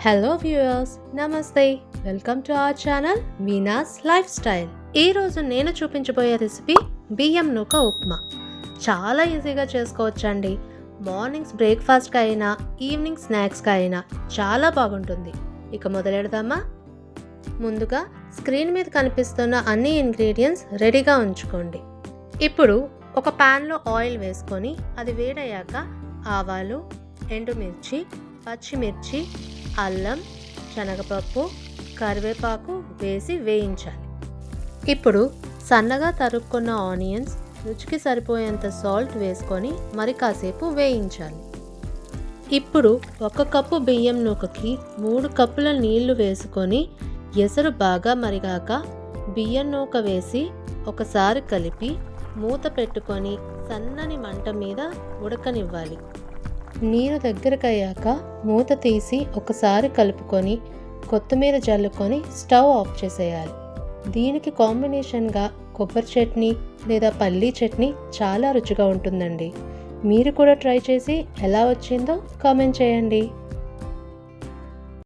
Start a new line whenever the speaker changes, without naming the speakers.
Hello viewers, నమస్తే. Welcome to our channel Meena's life style. ఈరోజు నేను చూపించబోయే రెసిపీ బియ్యం నూక ఉప్మా. చాలా ఈజీగా చేసుకోవచ్చండి. మార్నింగ్స్ బ్రేక్ఫాస్ట్కి అయినా ఈవినింగ్ స్నాక్స్కి అయినా చాలా బాగుంటుంది. ఇక మొదలెడదామా? ముందుగా స్క్రీన్ మీద కనిపిస్తున్న అన్ని ఇంగ్రీడియంట్స్ రెడీగా ఉంచుకోండి. ఇప్పుడు ఒక ప్యాన్లో ఆయిల్ వేసుకొని అది వేడయ్యాక ఆవాలు, ఎండుమిర్చి, పచ్చిమిర్చి, అల్లం, శనగపప్పు, కరివేపాకు వేసి వేయించాలి. ఇప్పుడు సన్నగా తరుక్కున్న ఆనియన్స్, రుచికి సరిపోయేంత సాల్ట్ వేసుకొని మరి కాసేపు వేయించాలి. ఇప్పుడు 1 కప్పు బియ్యం నూకకి 3 కప్పుల నీళ్లు వేసుకొని ఎసరు బాగా మరిగాక బియ్యం నూక వేసి ఒకసారి కలిపి మూత పెట్టుకొని సన్నని మంట మీద ఉడకనివ్వాలి. నీరు దగ్గరకయ్యాక మూత తీసి ఒకసారి కలుపుకొని కొత్తిమీర జల్లుకొని స్టవ్ ఆఫ్ చేసేయాలి. దీనికి కాంబినేషన్గా కొబ్బరి చట్నీ లేదా పల్లీ చట్నీ చాలా రుచిగా ఉంటుందండి. మీరు కూడా ట్రై చేసి ఎలా వచ్చిందో కామెంట్ చేయండి.